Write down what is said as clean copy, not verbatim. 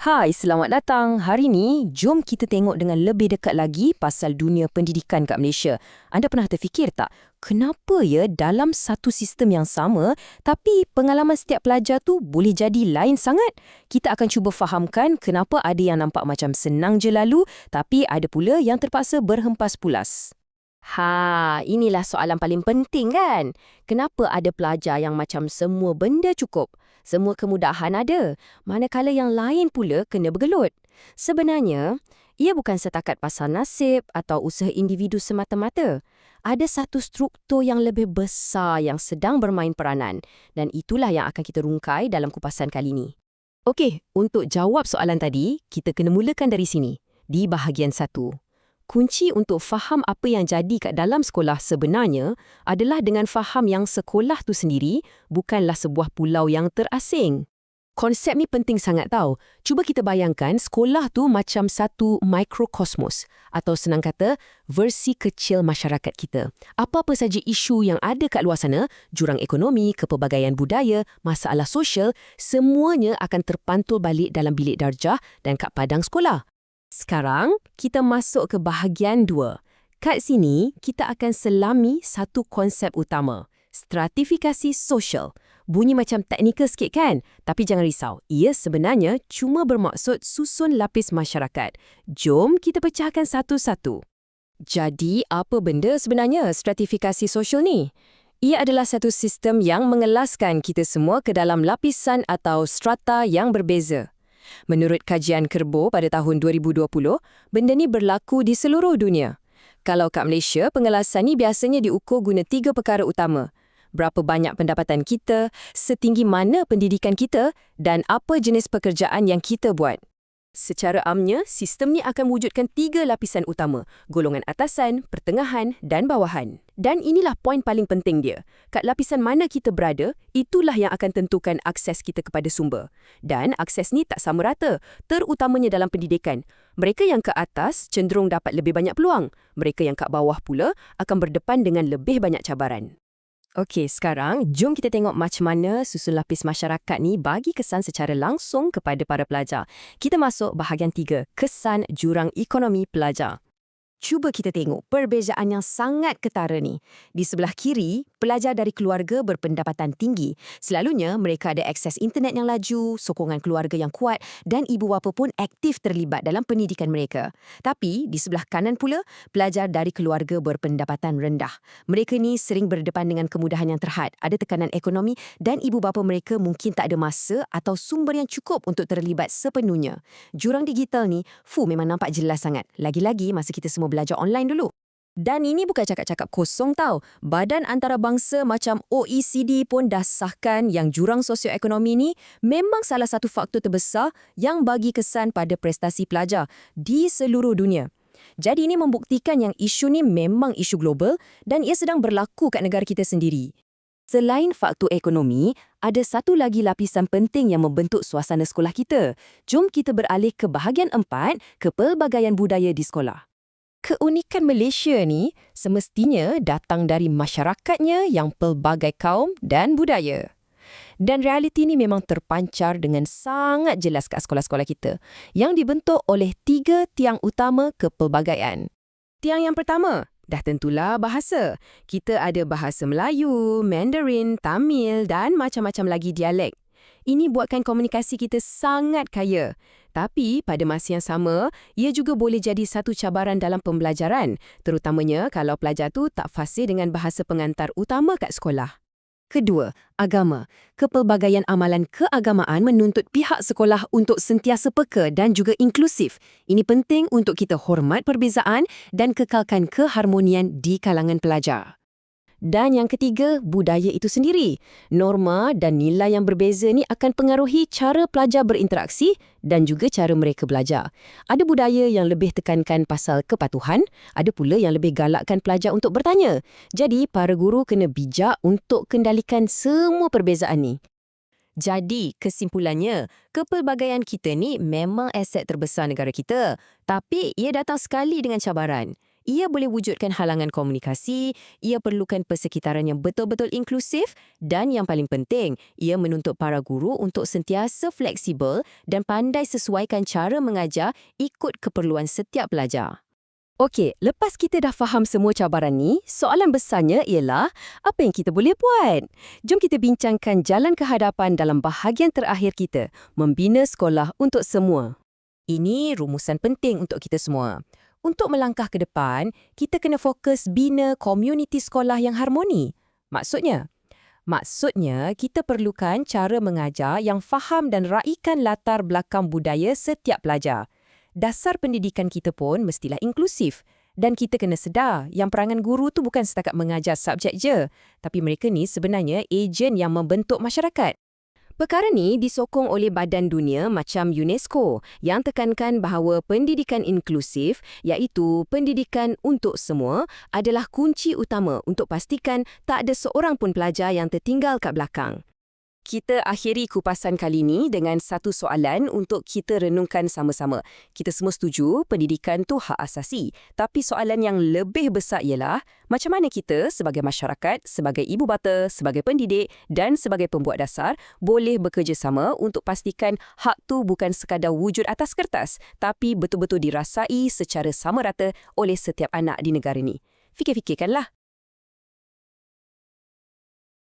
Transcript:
Hai, selamat datang. Hari ni, jom kita tengok dengan lebih dekat lagi pasal dunia pendidikan kat Malaysia. Anda pernah terfikir tak, kenapa ya dalam satu sistem yang sama, tapi pengalaman setiap pelajar tu boleh jadi lain sangat? Kita akan cuba fahamkan kenapa ada yang nampak macam senang je lalu, tapi ada pula yang terpaksa berhempas pulas. Inilah soalan paling penting kan? Kenapa ada pelajar yang macam semua benda cukup? Semua kemudahan ada, manakala yang lain pula kena bergelut. Sebenarnya, ia bukan setakat pasal nasib atau usaha individu semata-mata. Ada satu struktur yang lebih besar yang sedang bermain peranan, dan itulah yang akan kita rungkai dalam kupasan kali ini. Okey, untuk jawab soalan tadi, kita kena mulakan dari sini, di bahagian 1. Kunci untuk faham apa yang jadi kat dalam sekolah sebenarnya adalah dengan faham yang sekolah tu sendiri bukanlah sebuah pulau yang terasing. Konsep ni penting sangat tau. Cuba kita bayangkan sekolah tu macam satu mikrokosmos atau senang kata versi kecil masyarakat kita. Apa-apa saja isu yang ada kat luar sana, jurang ekonomi, kepelbagaian budaya, masalah sosial, semuanya akan terpantul balik dalam bilik darjah dan kat padang sekolah. Sekarang, kita masuk ke bahagian 2. Kat sini, kita akan selami satu konsep utama, stratifikasi sosial. Bunyi macam teknikal sikit kan? Tapi jangan risau, ia sebenarnya cuma bermaksud susun lapis masyarakat. Jom kita pecahkan satu-satu. Jadi, apa benda sebenarnya stratifikasi sosial ni? Ia adalah satu sistem yang mengelaskan kita semua ke dalam lapisan atau strata yang berbeza. Menurut kajian Kerbo pada tahun 2020, benda ni berlaku di seluruh dunia. Kalau kat Malaysia, pengelasan ni biasanya diukur guna 3 perkara utama. Berapa banyak pendapatan kita, setinggi mana pendidikan kita, dan apa jenis pekerjaan yang kita buat. Secara amnya, sistem ni akan wujudkan 3 lapisan utama, golongan atasan, pertengahan dan bawahan. Dan inilah poin paling penting dia. Kat lapisan mana kita berada, itulah yang akan tentukan akses kita kepada sumber. Dan akses ni tak sama rata, terutamanya dalam pendidikan. Mereka yang ke atas cenderung dapat lebih banyak peluang. Mereka yang kat bawah pula akan berdepan dengan lebih banyak cabaran. Okey, sekarang jom kita tengok macam mana susun lapis masyarakat ni bagi kesan secara langsung kepada para pelajar. Kita masuk bahagian 3, kesan jurang ekonomi pelajar. Cuba kita tengok perbezaan yang sangat ketara ni. Di sebelah kiri, pelajar dari keluarga berpendapatan tinggi. Selalunya, mereka ada akses internet yang laju, sokongan keluarga yang kuat dan ibu bapa pun aktif terlibat dalam pendidikan mereka. Tapi, di sebelah kanan pula, pelajar dari keluarga berpendapatan rendah. Mereka ni sering berdepan dengan kemudahan yang terhad, ada tekanan ekonomi dan ibu bapa mereka mungkin tak ada masa atau sumber yang cukup untuk terlibat sepenuhnya. Jurang digital ni, memang nampak jelas sangat. Lagi-lagi masa kita semua belajar online dulu. Dan ini bukan cakap-cakap kosong tau. Badan antarabangsa macam OECD pun dah sahkan yang jurang sosioekonomi ni memang salah satu faktor terbesar yang bagi kesan pada prestasi pelajar di seluruh dunia. Jadi ini membuktikan yang isu ni memang isu global dan ia sedang berlaku kat negara kita sendiri. Selain faktor ekonomi, ada satu lagi lapisan penting yang membentuk suasana sekolah kita. Jom kita beralih ke bahagian 4, kepelbagaian budaya di sekolah. Keunikan Malaysia ni semestinya datang dari masyarakatnya yang pelbagai kaum dan budaya. Dan realiti ni memang terpancar dengan sangat jelas kat sekolah-sekolah kita yang dibentuk oleh 3 tiang utama kepelbagaian. Tiang yang pertama, dah tentulah bahasa. Kita ada bahasa Melayu, Mandarin, Tamil dan macam-macam lagi dialek. Ini buatkan komunikasi kita sangat kaya. Tapi pada masa yang sama, ia juga boleh jadi satu cabaran dalam pembelajaran, terutamanya kalau pelajar tu tak fasih dengan bahasa pengantar utama kat sekolah. Kedua, agama. Kepelbagaian amalan keagamaan menuntut pihak sekolah untuk sentiasa peka dan juga inklusif. Ini penting untuk kita hormat perbezaan dan kekalkan keharmonian di kalangan pelajar. Dan yang ketiga, budaya itu sendiri. Norma dan nilai yang berbeza ni akan pengaruhi cara pelajar berinteraksi dan juga cara mereka belajar. Ada budaya yang lebih tekankan pasal kepatuhan, ada pula yang lebih galakkan pelajar untuk bertanya. Jadi, para guru kena bijak untuk kendalikan semua perbezaan ni. Jadi, kesimpulannya, kepelbagaian kita ni memang aset terbesar negara kita. Tapi, ia datang sekali dengan cabaran. Ia boleh wujudkan halangan komunikasi, ia perlukan persekitaran yang betul-betul inklusif dan yang paling penting, ia menuntut para guru untuk sentiasa fleksibel dan pandai sesuaikan cara mengajar ikut keperluan setiap pelajar. Okey, lepas kita dah faham semua cabaran ni, soalan besarnya ialah apa yang kita boleh buat? Jom kita bincangkan jalan ke hadapan dalam bahagian terakhir kita, membina sekolah untuk semua. Ini rumusan penting untuk kita semua. Untuk melangkah ke depan, kita kena fokus bina komuniti sekolah yang harmoni. Maksudnya, kita perlukan cara mengajar yang faham dan raikan latar belakang budaya setiap pelajar. Dasar pendidikan kita pun mestilah inklusif. Dan kita kena sedar yang perangan guru tu bukan setakat mengajar subjek je, tapi mereka ni sebenarnya ejen yang membentuk masyarakat. Perkara ni disokong oleh badan dunia macam UNESCO yang tekankan bahawa pendidikan inklusif, iaitu pendidikan untuk semua, adalah kunci utama untuk pastikan tak ada seorang pun pelajar yang tertinggal kat belakang. Kita akhiri kupasan kali ini dengan satu soalan untuk kita renungkan sama-sama. Kita semua setuju pendidikan tu hak asasi. Tapi soalan yang lebih besar ialah, macam mana kita sebagai masyarakat, sebagai ibu bapa, sebagai pendidik dan sebagai pembuat dasar boleh bekerjasama untuk pastikan hak tu bukan sekadar wujud atas kertas, tapi betul-betul dirasai secara sama rata oleh setiap anak di negara ni. Fikir-fikirkanlah.